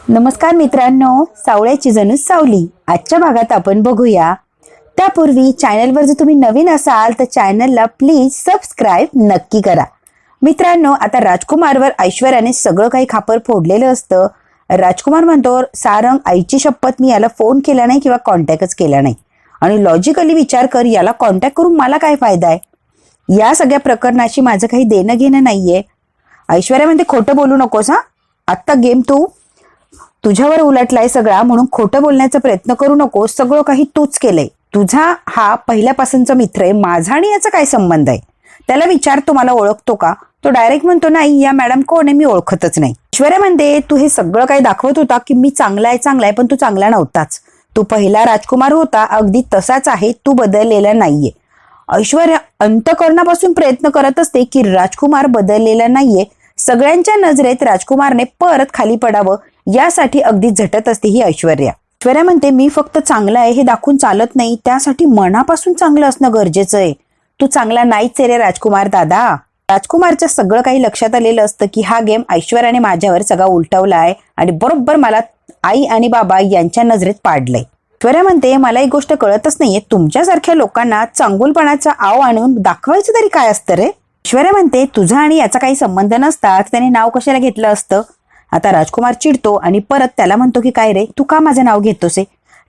नमस्कार मित्रांनो, सावळ्याची जणू सावली आजच्या भागात आपण बघूया. त्यापूर्वी चॅनलवर जर तुम्ही नवीन असाल तर चॅनलला प्लीज सबस्क्राईब नक्की करा. मित्रांनो, आता राजकुमारवर ऐश्वर्याने सगळं काही खापर फोडलेलं असतं. राजकुमार म्हणतो, सारंग आईची शपथ मी याला फोन केला नाही किंवा कॉन्टॅक्टच केला नाही आणि लॉजिकली विचार कर, याला कॉन्टॅक्ट करून मला काय फायदा आहे. या सगळ्या प्रकरणाशी माझं काही देणं घेणं नाहीये. ऐश्वर्या म्हणते, खोटं बोलू नकोस हा, आत्ता गेम तुझ्यावर उलटलाय सगळा, म्हणून खोटं बोलण्याचा प्रयत्न करू नको. सगळं काही तूच केलंय. तुझा हा पहिल्यापासूनचा मित्र आहे, माझा आणि याचा काय संबंध आहे. त्याला विचारतो, मला ओळखतो का. तो डायरेक्ट म्हणतो, नाही या मॅडम कोण आहे, मी ओळखतच नाही. ऐश्वर्या म्हणते, तू हे सगळं काही दाखवत होता की मी चांगला आहे, पण तू चांगला नव्हताच. तू पहिला राजकुमार होता, अगदी तसाच आहे, तू बदललेला नाहीये. ऐश्वर्या अंतःकरणापासून प्रयत्न करत असते की राजकुमार बदललेला नाहीये. सगळ्यांच्या नजरेत राजकुमारने परत खाली पडावं यासाठी अगदी झटत असते ही ऐश्वर्या. ऐश्वर्या म्हणते, मी फक्त चांगला आहे हे दाखवून चालत नाही, त्यासाठी मनापासून चांगलं असणं गरजेचं आहे. तू चांगला नाहीच रे राजकुमार दादा. राजकुमारच्या सगळं काही लक्षात आलेलं असतं की हा गेम ऐश्वर्याने माझ्यावर सगळा उलटवलाय आणि बरोबर मला आई आणि बाबा यांच्या नजरेत पाडलंय. ऐश्वर्या म्हणते, मला एक गोष्ट कळतच नाहीये, तुमच्यासारख्या लोकांना चांगुलपणाचा आव आणून दाखवायचं तरी काय असतं रे. ऐश्वर्या म्हणते, तुझा आणि याचा काही संबंध नसता त्याने नाव कशाला घेतलं असतं. आता राजकुमार चिडतो आणि परत त्याला म्हणतो की काय रे, तू का माझं नाव घेतोस.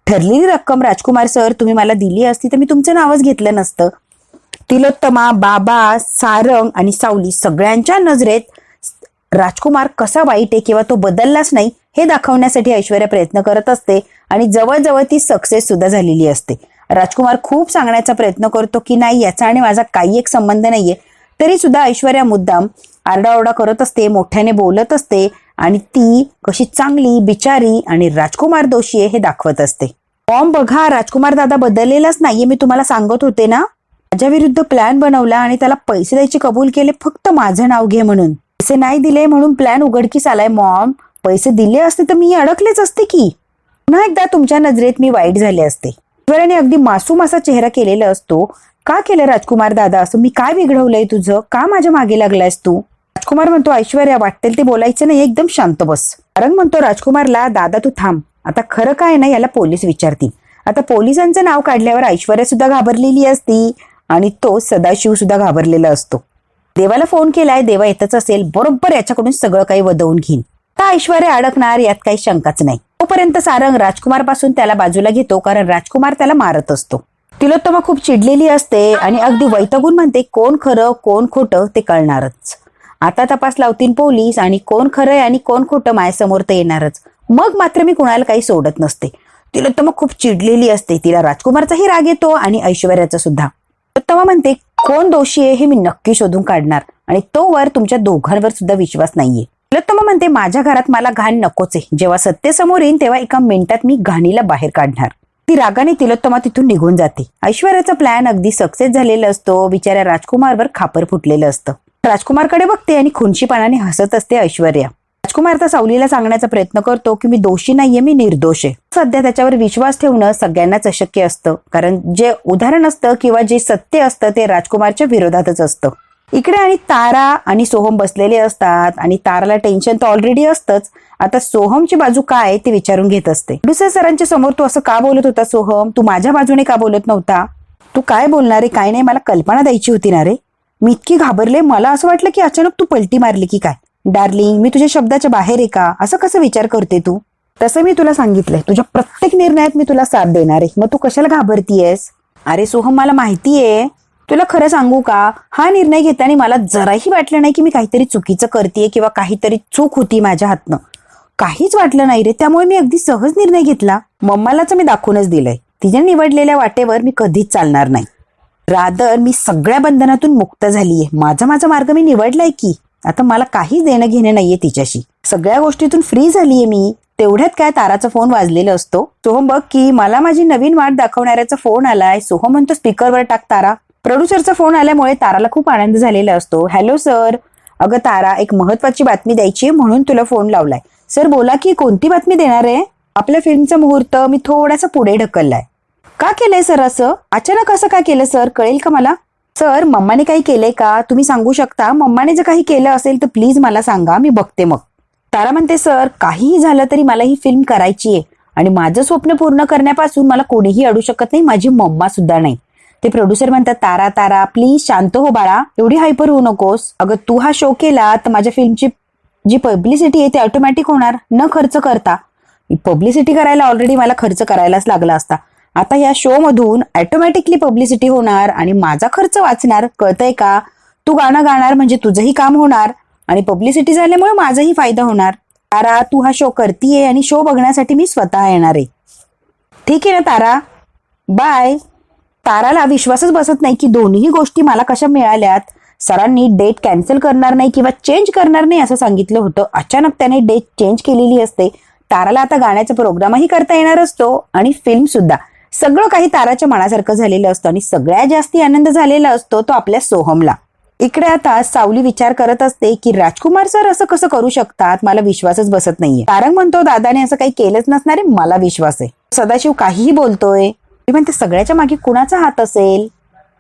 ठरलेली रक्कम राजकुमार सर तुम्ही मला दिली असती तर मी तुमचं नावच घेतलं नसतं. तिलोत्तमा, बाबा, सारंग आणि सावली सगळ्यांच्या नजरेत राजकुमार कसा वाईट आहे किंवा तो बदललाच नाही हे दाखवण्यासाठी ऐश्वर्या प्रयत्न करत असते आणि जवळजवळ ती सक्सेस सुद्धा झालेली असते. राजकुमार खूप सांगण्याचा प्रयत्न करतो की नाही याचा आणि माझा काही एक संबंध नाहीये, तरी सुद्धा ऐश्वर्या मुद्दाम आरडाओरडा करत असते, मोठ्याने बोलत असते आणि ती कशी चांगली बिचारी आणि राजकुमार दोषी आहे हे दाखवत असते. मॉम बघा, राजकुमार दादा बदललेलाच नाहीये, मी तुम्हाला सांगत होते ना. माझ्या विरुद्ध प्लॅन बनवला आणि त्याला पैसे द्यायचे कबूल केले, फक्त माझं नाव घे म्हणून. पैसे नाही दिले म्हणून प्लॅन उघडकीस आलाय. मॉम, पैसे दिले असते तर मी अडकलेच असते की. पुन्हा एकदा तुमच्या नजरेत मी वाईट झाले असते. ऐश्वर्याने अगदी मासूम असा चेहरा केलेला असतो. का केलं राजकुमार दादा असं, मी काय बिघडवलंय तुझं, का माझ्या मागे लागलायस तू. राजकुमार म्हणतो, ऐश्वर्या वाटेल ते बोलायचं नाही, एकदम शांत बस. सारंग म्हणतो राजकुमारला, दादा तू थांब, आता खरं काय ना याला पोलीस विचारतील. आता पोलिसांचं नाव काढल्यावर ऐश्वर्या सुद्धा घाबरलेली असती आणि तो सदाशिव सुद्धा घाबरलेला असतो. देवाला फोन केलाय, देवा येतच असेल, बरोबर याच्याकडून सगळं काही वदवून घेईन. आता ऐश्वर्या अडकणार यात काही शंकाच नाही. तोपर्यंत सारंग राजकुमार पासून त्याला बाजूला घेतो, कारण राजकुमार त्याला मारत असतो. तिलोत्तमा खूप चिडलेली असते आणि अगदी वैतागून म्हणते, कोण खरं कोण खोटं ते कळणारच. आता तपास लावतील पोलीस आणि कोण खरं आहे आणि कोण खोटं माझ्यासमोर तर येणारच. मग मात्र मी कुणाला काही सोडत नसते. तिलोत्तमा खूप चिडलेली असते, तिला राजकुमारचाही राग येतो आणि ऐश्वर्याचा सुद्धा. तिलोत्तमा म्हणते, कोण दोषी आहे हे मी नक्की शोधून काढणार आणि तोवर तुमच्या दोघांवर सुद्धा विश्वास नाहीये. तिलोत्तमा म्हणते, माझ्या घरात मला घाण नकोच आहे, जेव्हा सत्य समोर येईल तेव्हा एका मिनिटात मी घाणीला बाहेर काढणार. ती रागाने तिलोत्तमा तिथून निघून जाते. ऐश्वर्याचा प्लॅन अगदी सक्सेस झालेला असतो. बिचाऱ्या राजकुमारवर खापर फुटलेलं असतं. राजकुमारकडे बघते आणि खुनशीपणाने हसत असते ऐश्वर्या. राजकुमार तर सावलीला सांगण्याचा प्रयत्न करतो की मी दोषी नाहीये, मी निर्दोष आहे. सध्या त्याच्यावर विश्वास ठेवणं सगळ्यांनाच अशक्य असतं, कारण जे उदाहरण असतं किंवा जे सत्य असतं ते राजकुमारच्या विरोधातच असतं. इकडे आणि तारा आणि सोहम बसलेले असतात आणि ताराला टेन्शन तर ऑलरेडी असतंच. आता सोहमची बाजू काय ते विचारून घेत असते. प्रोड्युसर सरांच्या समोर तू असं का बोलत होता सोहम, तू माझ्या बाजूने का बोलत नव्हता. तू काय बोलणार आहे काय नाही, मला कल्पना द्यायची होती ना रे. मी इतकी घाबरले, मला असं वाटलं की अचानक तू पलटी मारली की काय. डार्लिंग, मी तुझ्या शब्दाच्या बाहेर आहे का, असं कसं विचार करते तू. तसं मी तुला सांगितलंय, तुझ्या प्रत्येक निर्णयात मी तुला साथ देणार आहे, मग तू कशाला घाबरतीयस. अरे सोहम, मला माहितीये, तुला खरं सांगू का, हा निर्णय घेताना मला जराही वाटलं नाही की मी काहीतरी चुकीचं करतेय किंवा काहीतरी चूक होती माझ्या हातनं. काहीच वाटलं नाही रे, त्यामुळे मी अगदी सहज निर्णय घेतला. मम्मालाच मी दाखवूनच दिलंय, तिने निवडलेल्या वाटेवर मी कधीच चालणार नाही. रादर मी सगळ्या बंधनातून मुक्त झालीये, माझा मार्ग मी निवडलाय की. आता मला काही देणं घेणं नाहीये तिच्याशी, सगळ्या गोष्टीतून फ्री झालीये मी. तेवढ्यात काय ताराचा फोन वाजलेला असतो. सोहम बघ की, मला माझी नवीन वाट दाखवणाऱ्याचा फोन आलाय. सोहम म्हणतो, स्पीकरवर टाक तारा. प्रोड्युसरचा फोन आल्यामुळे ताराला खूप आनंद झालेला असतो. Hello sir. अगं तारा, एक महत्वाची बातमी द्यायची म्हणून तुला फोन लावलाय. सर बोला की, कोणती बातमी देणार आहे. आपल्या फिल्मचा मुहूर्त मी थोडासा पुढे ढकललाय. का केलंय सर असं, अचानक असं का केलं सर, कळेल का मला. सर, मम्माने काही केलंय का तुम्ही सांगू शकता. मम्माने जर काही केलं असेल तर प्लीज मला सांगा, मी बघते मग. तारा म्हणते सर काहीही झालं तरी मला ही फिल्म करायची आहे आणि माझं स्वप्न पूर्ण करण्यापासून मला कोणीही अडू शकत नाही, माझी मम्मा सुद्धा नाही. ते प्रोड्युसर म्हणतात तारा तारा प्लीज शांत हो बाळा, एवढी हायपर होऊ नकोस. अगं तू हा शो केला तर माझ्या फिल्मची जी पब्लिसिटी आहे ती ऑटोमॅटिक होणार न खर्च करता. पब्लिसिटी करायला ऑलरेडी मला खर्च करायलाच लागला असता. आता या शो मधून ऑटोमॅटिकली पब्लिसिटी होणार आणि माझा खर्च वाचणार. कळतंय का? तू गाणं गाणार म्हणजे तुझंही काम होणार आणि पब्लिसिटी झाल्यामुळे माझाही फायदा होणार. तारा तू हा शो करतीये आणि शो बघण्यासाठी मी स्वतः येणार आहे. ठीक आहे ना तारा, बाय. ताराला विश्वासच बसत नाही की दोन्ही गोष्टी मला कशा मिळाल्यात. सरांनी डेट कॅन्सल करणार नाही किंवा चेंज करणार नाही असं सांगितलं होतं. अचानक त्याने डेट चेंज केलेली असते. ताराला आता गाण्याचा प्रोग्रामही करता येणार असतो आणि फिल्म सुद्धा. सगळं काही ताराच्या मनासारखं झालेलं असतं आणि सगळ्यात जास्ती आनंद झालेला असतो तो आपल्या सोहमला. इकडे आता सावली विचार करत असते की राजकुमार सर असं कसं करू शकतात, मला विश्वासच बसत नाहीये. तारंग म्हणतो दादाने असं काही केलंच नसणार आहे, मला विश्वास आहे. सदाशिव काहीही बोलतोय. ती म्हणते सगळ्याच्या मागे कुणाचा हात असेल.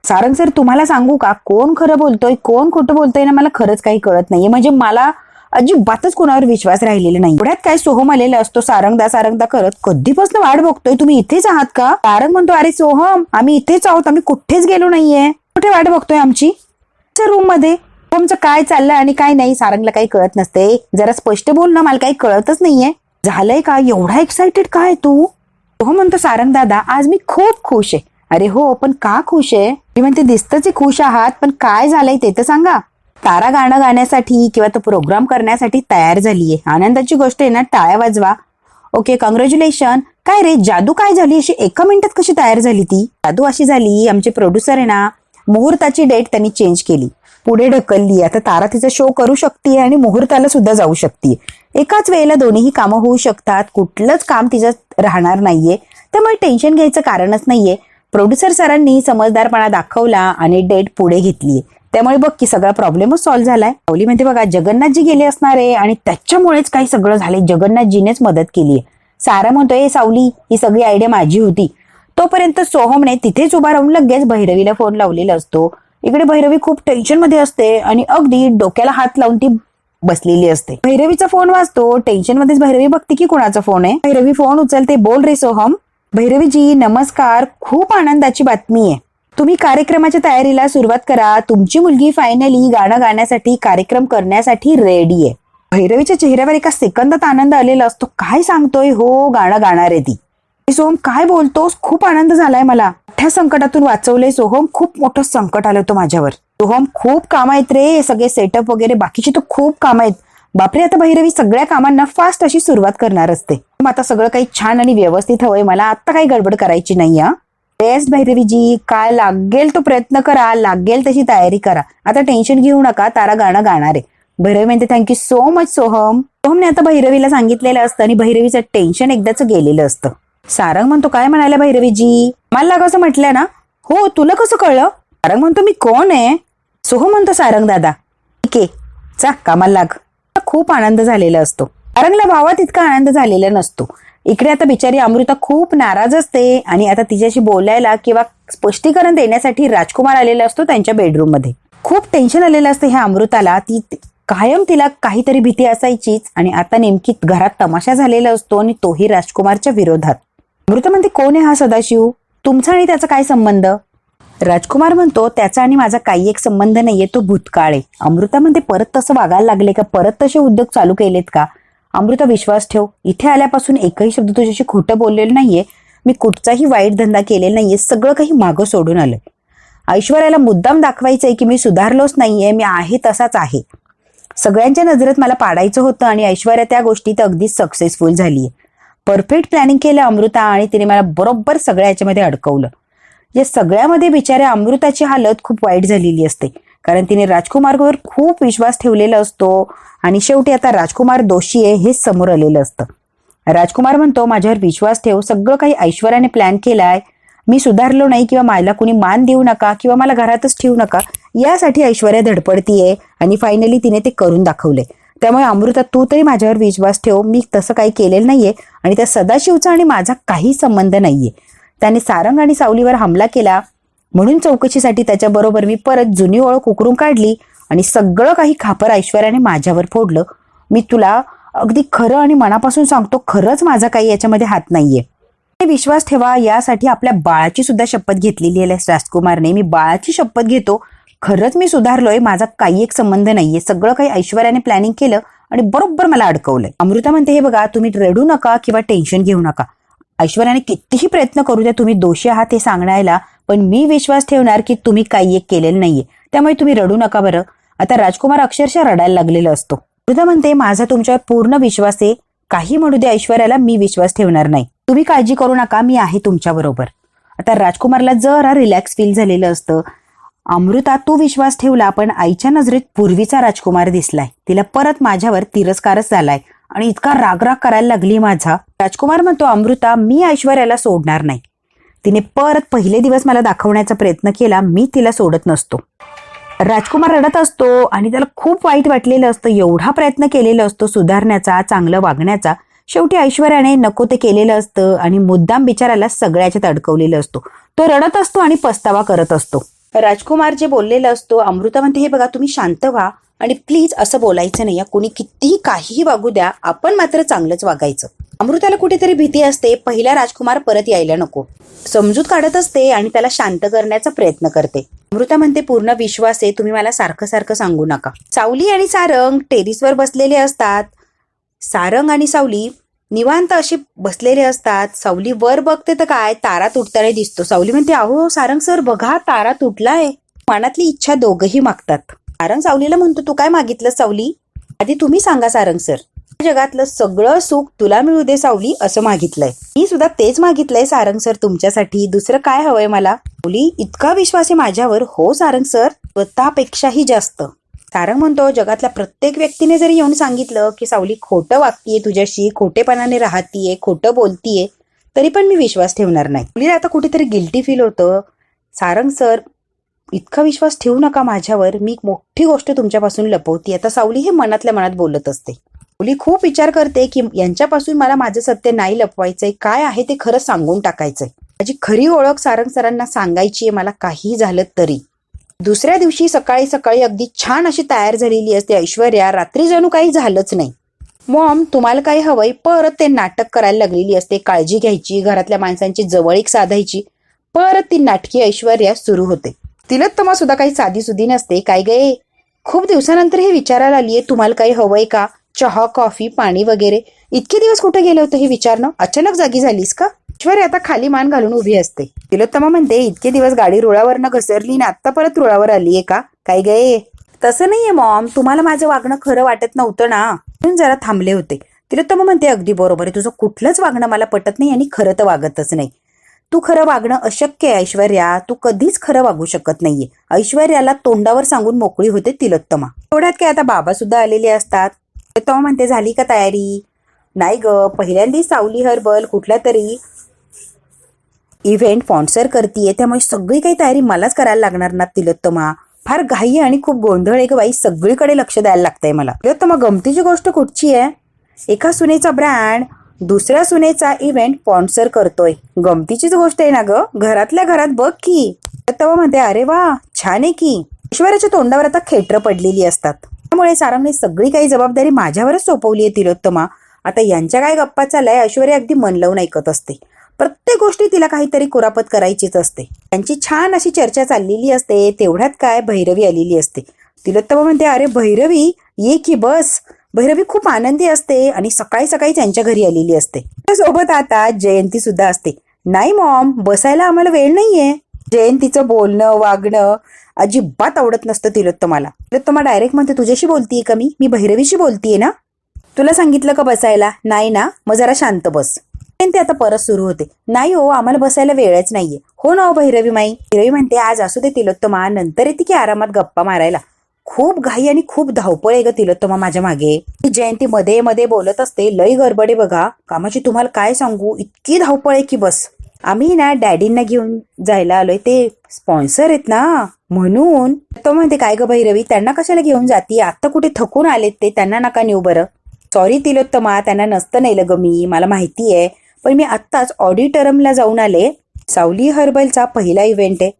सारंग सर तुम्हाला सांगू का, कोण खरं बोलतोय कोण खोटं बोलतोय ना मला खरंच काही कळत नाहीये. म्हणजे मला अजिबातच कोणावर विश्वास राहिलेला नाही. एवढ्यात काय सोहम आलेला असतो सारंगदा करत. कधीपासून वाट बघतोय, तुम्ही इथेच आहात का? सारंग म्हणतो अरे सोहम आम्ही इथेच आहोत, आम्ही कुठेच गेलो नाहीये. कुठे वाट बघतोय आमची? रूम मध्ये. सोहमचं काय चाललंय आणि काय नाही सारंगला काही कळत नसते. जरा स्पष्ट बोल ना, मला काही कळतच नाहीये. झालंय का? एवढा एक्साइटेड काय तू? सोहम म्हणतो सारंग दादा आज मी खूप खुश आहे. अरे हो पण का खुश आहे? मी म्हणते दिसतच खुश आहात पण काय झालंय ते तर सांगा. तारा गाणं गाण्यासाठी किंवा तो प्रोग्राम करण्यासाठी तयार झालीये. आनंदाची गोष्ट आहे ना, टाळ्या वाजवा. Okay congratulation. काय रे जादू काय झाली अशी एका मिनिटात कशी तयार झाली ती? जादू अशी झाली आमचे प्रोड्युसर आहे ना मुहूर्ताची डेट त्यांनी चेंज केली, पुढे ढकलली. आता तारा तिचा शो करू शकते आणि मुहूर्ताला सुद्धा जाऊ शकते. एकाच वेळेला दोन्हीही कामं होऊ शकतात. कुठलंच काम तिचं राहणार नाहीये, त्यामुळे टेन्शन घ्यायचं कारणच नाहीये. प्रोड्युसर सरांनी समजदारपणा दाखवला आणि डेट पुढे घेतलीये. त्यामुळे बघ की सगळा प्रॉब्लेमच सॉल्व्ह झालाय. सावली म्हणते बघा जगन्नाथजी गेले असणार आहे आणि त्याच्यामुळेच काही सगळं झालंय, जगन्नाथजीनेच मदत केलीये. सारा म्हणतोय सावली ही सगळी आयडिया माझी होती. तोपर्यंत सोहमने तिथेच उभा राहून लगेच भैरवीला फोन लावलेला असतो. इकडे भैरवी खूप टेन्शन मध्ये असते आणि अगदी डोक्याला हात लावून ती बसलेली असते. भैरवीचा फोन वाजतो. टेन्शन मध्येच भैरवी बघते की कुणाचा फोन आहे. भैरवी फोन उचलते. बोल रे सोहम. भैरवीजी नमस्कार, खूप आनंदाची बातमी आहे. तुम्ही कार्यक्रमाच्या तयारीला सुरुवात करा. तुमची मुलगी फायनली गाणं गाण्यासाठी कार्यक्रम करण्यासाठी रेडी आहे. भैरवीच्या चेहऱ्यावर एका सेकंदात आनंद आलेला असतो. काय सांगतोय? हो गाणं गाणार आहे ती. सोहम काय बोलतोस? खूप आनंद झालाय मला. मोठ्या संकटातून वाचवलंय सोहम. खूप मोठं संकट आलं होतं माझ्यावर. सोहम खूप काम आहेत रे, सगळे सेटअप वगैरे बाकीची तर खूप काम आहेत. बापरे आता भैरवी सगळ्या कामांना फास्ट अशी सुरुवात करणार असते. आता सगळं काही छान आणि व्यवस्थित हवंय मला, आता काही गडबड करायची नाही. येस भैरवीजी, काय लागेल तो प्रयत्न करा, लागेल तशी तयारी करा. आता टेन्शन घेऊ नका, तारा गाणं गाणार आहे. भैरवी म्हणते थँक्यू सो मच सोहम. सोहमने आता भैरवीला सांगितलेलं असतं आणि भैरवीचं टेन्शन एकदाच गेलेलं असतं. सारंग म्हणतो काय म्हणाल्या भैरवीजी? मला लाग असं म्हटलं ना. हो तुला कसं कळलं? सारंग म्हणतो मी कोण आहे? सोहम म्हणतो सारंग दादा. ठीक आहे चा कामाला लाग. खूप आनंद झालेला असतो. सारंगला भावात इतका आनंद झालेला नसतो. इकडे आता बिचारी अमृता खूप नाराज असते आणि आता तिच्याशी बोलायला किंवा स्पष्टीकरण देण्यासाठी राजकुमार आलेला असतो त्यांच्या बेडरूम मध्ये. खूप टेन्शन आलेलं असतं ह्या अमृताला. ती कायम तिला काहीतरी भीती असायचीच आणि आता नेमकी घरात तमाशा झालेला असतो आणि तोही राजकुमारच्या विरोधात. अमृता म्हणते कोण आहे हा सदाशिव? तुमचा आणि त्याचा काय संबंध? राजकुमार म्हणतो त्याचा आणि माझा काही एक संबंध नाहीये, तो भूतकाळ आहे. अमृता म्हणते परत तसं वागायला लागले का? परत तसे उद्योग चालू केलेत का? अमृता विश्वास ठेव, इथे आल्यापासून एकही शब्द तुझ्याशी खोटं बोललेलं नाहीये. मी कुठचाही वाईट धंदा केलेला नाहीये. सगळं काही मागं सोडून आलंय. ऐश्वर्याला मुद्दाम दाखवायचंय की मी सुधारलोच नाहीये, मी आहे तसाच आहे. सगळ्यांच्या नजरेत मला पाडायचं होतं आणि ऐश्वर्या त्या गोष्टीत अगदीच सक्सेसफुल झालीये. परफेक्ट प्लॅनिंग केलं अमृता आणि तिने मला बरोबर सगळ्या याच्यामध्ये अडकवलं. या सगळ्यामध्ये बिचाऱ्या अमृताची हालत खूप वाईट झालेली असते, कारण तिने राजकुमारवर खूप विश्वास ठेवलेला असतो आणि शेवटी आता राजकुमार दोषी आहे हे समोर आलेलं असतं. राजकुमार म्हणतो माझ्यावर विश्वास ठेव, सगळं काही ऐश्वर्याने प्लॅन केलाय. मी सुधारलो नाही किंवा मला कुणी मान देऊ नका किंवा मला घरातच ठेवू नका, यासाठी ऐश्वर्या धडपडतीये आणि फायनली तिने ते करून दाखवले. त्यामुळे अमृता तू तरी माझ्यावर विश्वास ठेव, मी तसं काही केलेलं नाहीये आणि त्या सदाशिवचा आणि माझा काही संबंध नाहीये. त्याने सारंग आणि सावलीवर हमला केला म्हणून चौकशीसाठी त्याच्याबरोबर मी परत जुनी ओळख उकरून काढली आणि सगळं काही खापर ऐश्वर्याने माझ्यावर फोडलं. मी तुला अगदी खरं आणि मनापासून सांगतो, खरंच माझा काही याच्यामध्ये हात नाहीये. विश्वास ठेवा. यासाठी आपल्या बाळाची सुद्धा शपथ घेतलेली आहे राजकुमारने. मी बाळाची शपथ घेतो, खरंच मी सुधारलोय, माझा काही एक संबंध नाहीये. सगळं काही ऐश्वर्याने प्लॅनिंग केलं आणि बरोबर मला अडकवलंय. अमृता म्हणते, हे बघा, तुम्ही रडू नका किंवा टेन्शन घेऊ नका. ऐश्वर्याने कितीही प्रयत्न करू द्या, तुम्ही दोषी आहात हे सांगण्याला, पण मी विश्वास ठेवणार की तुम्ही काही एक केलेलं नाहीये. त्यामुळे तुम्ही रडू नका बरं. आता राजकुमार अक्षरशः रडायला लागलेला असतो. अमृता म्हणते, माझा तुमच्यावर पूर्ण विश्वास आहे. काही म्हणू दे ऐश्वर्याला, मी विश्वास ठेवणार नाही. तुम्ही काळजी करू नका, मी आहे तुमच्या बरोबर. आता राजकुमारला जरा रिलॅक्स फील झालेलं असतं. अमृता, तू विश्वास ठेवला, पण आईच्या नजरेत पूर्वीचा राजकुमार दिसलाय. तिला परत माझ्यावर तिरस्कारच झालाय आणि इतका रागराग करायला लागली माझा. राजकुमार म्हणतो, अमृता, मी ऐश्वर्याला सोडणार नाही. तिने परत पहिले दिवस मला दाखवण्याचा प्रयत्न केला, मी तिला सोडत नसतो. राजकुमार रडत असतो आणि त्याला खूप वाईट वाटलेलं असतं. एवढा प्रयत्न केलेला असतो सुधारण्याचा, चांगलं वागण्याचा. शेवटी ऐश्वर्याने नको ते केलेलं असतं आणि मुद्दाम बिचाराला सगळ्याच्यात अडकवलेलं असतो. तो रडत असतो आणि पस्तावा करत असतो. राजकुमार जे बोललेलं असतो, अमृता म्हणते, हे बघा, तुम्ही शांत व्हा आणि प्लीज असं बोलायचं नाही. कुणी कितीही काहीही वागू द्या, आपण मात्र चांगलंच वागायचं. अमृताला कुठेतरी भीती असते, पहिला राजकुमार परत यायला नको. समजूत काढत असते आणि त्याला शांत करण्याचा प्रयत्न करते. अमृता म्हणते, पूर्ण विश्वास आहे, तुम्ही मला सारखं सारखं सांगू नका. सावली आणि सारंग टेरिसवर बसलेले असतात. सारंग आणि सावली निवांत असे बसलेले असतात. सावली वर बघते तर काय, तारा तुटताना दिसतो. सावली म्हणते, अहो सारंग सर, बघा तारा तुटलाय. मनातली इच्छा दोघंही मागतात. सारंग सावलीला म्हणतो, तू काय मागितलं सावली? आधी तुम्ही सांगा सारंग सर. जगातलं सगळं सुख तुला मिळू दे सावली, असं मागितलंय. मी सुद्धा तेच मागितलंय सारंग सर तुमच्यासाठी. दुसरं काय हवंय मला? सावली, इतका विश्वास आहे माझ्यावर? हो सारंग सर, स्वतःपेक्षाही जास्त. सारंग म्हणतो, जगातल्या प्रत्येक व्यक्तीने जरी येऊन सांगितलं की सावली खोटं वागतीये तुझ्याशी, खोटेपणाने राहतीये, खोटं बोलतीये, तरी पण मी विश्वास ठेवणार नाही. मुलीला आता कुठेतरी गिल्टी फील होतं. सारंग सर, इतका विश्वास ठेवू नका माझ्यावर, मी मोठी गोष्ट तुमच्यापासून लपवती. आता सावली हे मनातल्या मनात बोलत असते. मुली खूप विचार करते की यांच्यापासून मला माझं सत्य नाही लपवायचंय, काय आहे ते खरं सांगून टाकायचंय. माझी खरी ओळख सारंग सरांना सांगायची आहे, मला काही झालं तरी. दुसऱ्या दिवशी सकाळी सकाळी अगदी छान अशी तयार झालेली असते ऐश्वर्या. रात्री जणू काही झालंच नाही. मॉम, तुम्हाला काही हवंय? परत ते नाटक करायला लागलेली असते. काळजी घ्यायची, घरातल्या माणसांची जवळीक साधायची. परत ती नाटकी ऐश्वर्या सुरू होते. तिलोत्तमा सुद्धा काही साधी सुधी नसते. काय गे, खूप दिवसानंतर हे विचारायला आलीये, तुम्हाला काही हवंय का? चहा, कॉफी, पाणी वगैरे. इतके दिवस कुठे गेले होते हे विचारणं? अचानक जागी झालीस का? ऐश्वर्या आता खाली मान घालून उभी असते. तिलोत्तमा म्हणते, इतके दिवस गाडी रुळावरनं घसरली ना आता परत रुळावर आलीये का? काय गे? तसं नाहीये मॉम, तुम्हाला माझं वागणं खरं वाटत नव्हतं ना, म्हणून जरा थांबले होते. तिलोत्तमा म्हणते, अगदी बरोबर आहे, तुझं कुठलंच वागणं मला पटत नाही आणि खरं तर वागतच नाही. तू खरं वागणं अशक्य आहे ऐश्वर्या, तू कधीच खरं वागू शकत नाहीये. ऐश्वर्याला तोंडावर सांगून मोकळी होते तिलोत्तमा. तेवढ्यात काय आता बाबा सुद्धा आलेले असतात. तिलोत्तमा म्हणते, झाली का तयारी? नाही ग, पहिल्यांदा सावली हर्बल कुठल्या तरी इव्हेंट स्पॉन्सर करतीये, त्यामुळे सगळी काही तयारी मलाच करायला लागणार ना तिलोत्तमा. फार घाई आणि खूप गोंधळ आहे ग बाई, सगळीकडे लक्ष द्यायला लागतंय मला. तिलोत्तमा, गमतीची गोष्ट कुठची आहे? एका सुनेचा ब्रँड दुसऱ्या सुनेचा इव्हेंट स्पॉन्सर करतोय. गमतीचीच गोष्ट आहे ना ग, घरातल्या घरात बघ की. तिलोत्तमा म्हणते, अरे वा, छान आहे की. ऐश्वर्याच्या तोंडावर आता खेटरं पडलेली असतात. त्यामुळे सारंगने सगळी काही जबाबदारी माझ्यावरच सोपवली आहे तिलोत्तमा. आता यांच्या काय गप्पा चाललाय ऐश्वर्या अगदी मन लावून ऐकत असते. प्रत्येक गोष्टी तिला काहीतरी कुरापत करायचीच असते. त्यांची छान अशी चर्चा चाललेली असते. तेवढ्यात काय भैरवी आलेली असते. तिलोत्तमा म्हणते, अरे भैरवी, ये की बस. भैरवी खूप आनंदी असते आणि सकाळी सकाळी त्यांच्या घरी आलेली असते. सोबत आता जयंती सुद्धा असते. नाही मॉम, बसायला आम्हाला वेळ नाहीये. जयंतीचं बोलणं वागणं अजिबात आवडत नसतं तिलोत्तमाला. तिलोत्तमा डायरेक्ट म्हणते, तुझ्याशी बोलतीये का मी भैरवीशी बोलतीये ना? तुला सांगितलं का बसायला? नाही ना, मग जरा शांत बस. ते आता परत सुरू होते. नाही हो, आम्हाला बसायला वेळच नाहीये. हो ना भैरवी माई. भैरवी म्हणते, आज असू दे तिलोत्तमा, नंतर येते की आरामात गप्पा मारायला. खूप घाई आणि खूप धावपळ आहे ग तिलोत्तमा माझ्या मागे. जयंती मध्ये मध्ये बोलत असते, लई गडबड आहे बघा कामाची, तुम्हाला काय सांगू, इतकी धावपळ आहे की बस. आम्ही ना डॅडींना घेऊन जायला आलोय, ते स्पॉन्सर आहेत ना म्हणून. तो म्हणते, काय ग भैरवी, त्यांना कशाला घेऊन जाती? आता कुठे थकून आलेत ते, त्यांना नका नेऊ बरं. सॉरी तिलोत्तमा, त्यांना नसतं नेलं ग मी, मला माहिती आहे, पण मी आत्ताच ऑडिटोरियमला जाऊन आले. सावली हर्बलचा पहिला इव्हेंट आहे.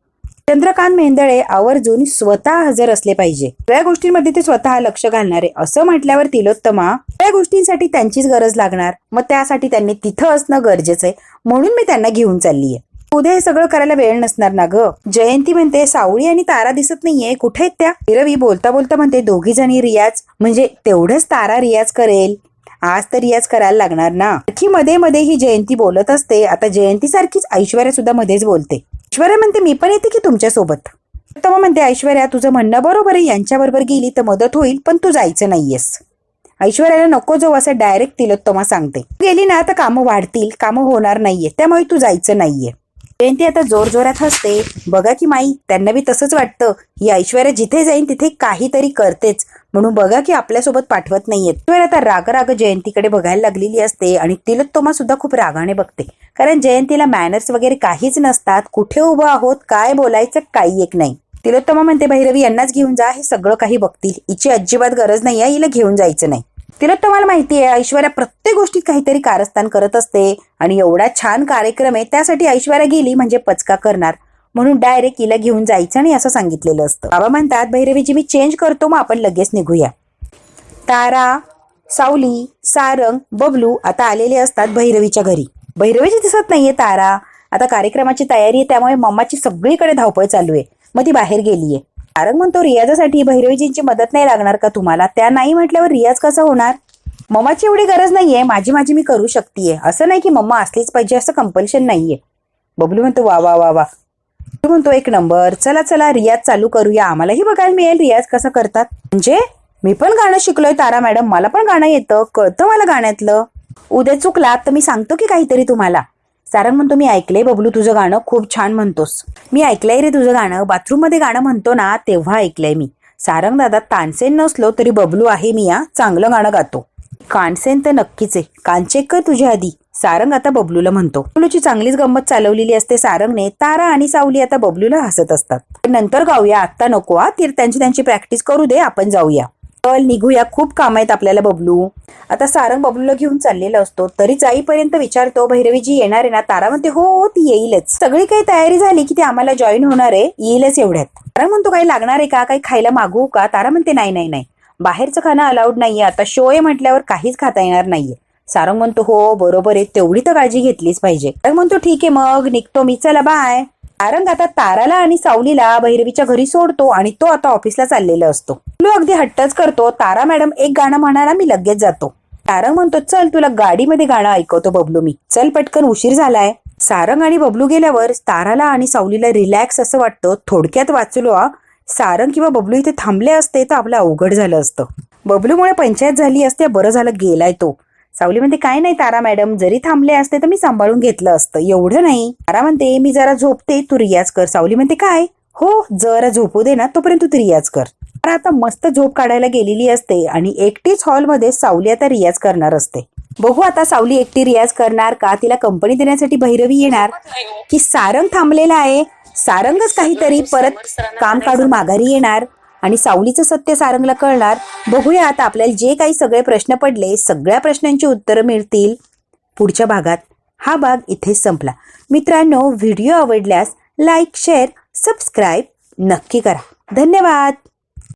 चंद्रकांत मेहेंदळे आवर्जून स्वतः हजर असले पाहिजे. सगळ्या गोष्टींमध्ये ते स्वतः लक्ष घालणारे असं म्हटल्यावर तिलोत्तमा सगळ्या गोष्टींसाठी त्यांचीच गरज लागणार, मग त्यासाठी त्यांनी तिथं असणं गरजेचं आहे, म्हणून मी त्यांना घेऊन चाललीये. उद्या हे सगळं करायला वेळ नसणार ना ग. जयंती म्हणते सावळी आणि तारा दिसत नाहीये, कुठे आहेत त्या? रवी बोलता बोलता म्हणते दोघी जणी रियाज, म्हणजे तेवढंच तारा रियाज करेल, आज तर रियाज करायला लागणार ना. की मध्ये मध्ये ही जयंती बोलत असते. आता जयंती सारखीच ऐश्वर्या सुद्धा मध्येच बोलते. ऐश्वर्या म्हणते मी पण येते की तुमच्या सोबत. तर मग म्हणते ऐश्वर्या तुझं म्हणणं बरोबर आहे, यांच्या बरोबर गेली तर मदत होईल, पण तू जायचं नाहीयेस. ऐश्वर्याला नको जाऊ असं डायरेक्ट तिलोत्तमा सांगते. गेली ना तर कामं वाढतील, कामं होणार नाहीये, त्यामुळे तू जायचं नाहीये. जयंती आता जोरजोरात हसते. बघा की माई, त्यांना बी तसंच वाटतं, ही ऐश्वर्या जिथे जाईन तिथे काहीतरी करतेच, म्हणून बघा की आपल्यासोबत पाठवत नाहीयेत. ऐश्वर्या आता राग जयंतीकडे बघायला लागलेली असते आणि तिलोत्तमा सुद्धा खूप रागाने बघते, कारण जयंतीला मॅनर्स वगैरे काहीच नसतात. कुठे उभं आहोत, काय बोलायचं काही एक नाही. तिलोत्तमा म्हणते भैरवी यांनाच घेऊन जा, हे सगळं काही बघतील, हिची अजिबात गरज नाहीये, हिला घेऊन जायचं नाही. तिलोत्तमाला माहिती आहे ऐश्वर्या प्रत्येक गोष्टीत काहीतरी कारस्थान करत असते आणि एवढा छान कार्यक्रम आहे त्यासाठी ऐश्वर्या गेली म्हणजे पचका करणार, म्हणून डायरेक्ट हिला घेऊन जायचं नाही असं सांगितलेलं असतं. बाबा म्हणतात भैरवीची मी चेंज करतो, मग आपण लगेच निघूया. तारा, सावली, सारंग, बबलू आता आलेले असतात भैरवीच्या घरी. भैरवीची दिसत नाहीये तारा. आता कार्यक्रमाची तयारी आहे त्यामुळे मम्माची सगळीकडे धावपळ चालू आहे, मग ती बाहेर गेलीये. तारक म्हणतो रियाजासाठी भैरवीजींची मदत नाही लागणार का तुम्हाला? त्या नाही म्हटल्यावर रियाज कसा होणार? मम्माची एवढी गरज नाहीये, माझी मी करू शकतेय. असं नाही की मम्मा असलीच पाहिजे असं कंपल्शन नाहीये. बबलू म्हणतो वा वा वा वा. तू म्हणतो एक नंबर, चला चला रियाज चालू करूया, आम्हालाही बघायला मिळेल रियाज कसं करतात. म्हणजे मी पण गाणं शिकलोय तारा मॅडम, मला पण गाणं येतं, कळतं मला गाण्यातलं. उद्या चुकलात तर मी सांगतो की काहीतरी तुम्हाला. सारंग म्हणतो मी ऐकलंय बबलू तुझं गाणं, खूप छान म्हणतोस. मी ऐकलंय रे तुझं गाणं, बाथरूम मध्ये गाणं म्हणतो ना तेव्हा ऐकलंय मी. सारंग दादा तानसेन नसलो तरी बबलू आहे मी, चांगलं गाणं गातो. कानसेन तर नक्कीच आहे, कान चेक कर तुझ्या आधी, सारंग आता बबलूला म्हणतो. बबलूची चांगलीच गंमत चालवलेली असते सारंगने. तारा आणि सावली आता बबलूला हसत असतात. नंतर गाऊया, आत्ता नको, त्यांची प्रॅक्टिस करू दे, आपण जाऊया. चल निघूया, खूप काम आहेत आपल्याला बबलू. आता सारंग बबलूला घेऊन चाललेला असतो, तरी जाईपर्यंत विचारतो भैरवीजी येणार आहे ना? तारा म्हणते हो ती येईलच, सगळी काही तयारी झाली की ती आम्हाला जॉईन होणार आहे, येईलच एवढ्यात. सारंग म्हणतो काही लागणार आहे का, काही खायला मागवू का? तारा म्हणते नाही, बाहेरचं खाणं अलाउड नाहीये, आता शो आहे म्हटल्यावर काहीच खाता येणार नाहीये. सारंग म्हणतो हो बरोबर आहे, तेवढी तर काळजी घेतलीच पाहिजे. सारंग म्हणतो ठीक आहे मग निघतो मी, चला बाय. सारंग आता ताराला आणि सावलीला भैरवीच्या घरी सोडतो आणि तो आता ऑफिसला चाललेला असतो. बबलू अगदी हट्टच करतो, तारा मॅडम एक गाणं म्हणाला, मी लगेच जातो. सारंग म्हणतो चल तुला गाडीमध्ये गाणं ऐकवतो बबलू मी, चल पटकन उशीर झालाय. सारंग आणि बबलू गेल्यावर ताराला आणि सावलीला रिलॅक्स असं वाटतं. थोडक्यात वाचलो, सारंग किंवा बबलू इथे थांबले असते तर आपलं अवघड झालं असतं. बबलूमुळे पंचायत झाली असते, बरं झालं गेलाय तो. सावली म्हणते काय नाही तारा मॅडम, जरी थांबले असते तर मी सांभाळून घेतलं असतं, एवढं नाही. तारा म्हणते मी जरा झोपते, तू रियाज कर. सावली म्हणते काय, हो जरा झोपू दे ना, तोपर्यंत तू रियाज कर. आता मस्त झोप काढायला गेलेली असते आणि एकटीच हॉलमध्ये सावली आता रियाज करणार असते. बघू आता सावली एकटी रियाज करणार का, तिला कंपनी देण्यासाठी भैरवी येणार की सारंग थांबलेला आहे, सारंगच काहीतरी परत काम काढून माघारी येणार आणि सावलीचं सत्य सारंगला कळणार. बघूया आता आपल्याला जे काही सगळे प्रश्न पडले, सगळ्या प्रश्नांची उत्तरं मिळतील पुढच्या भागात. हा भाग इथेच संपला. मित्रांनो व्हिडिओ आवडल्यास लाईक, शेअर, सबस्क्राईब नक्की करा. धन्यवाद.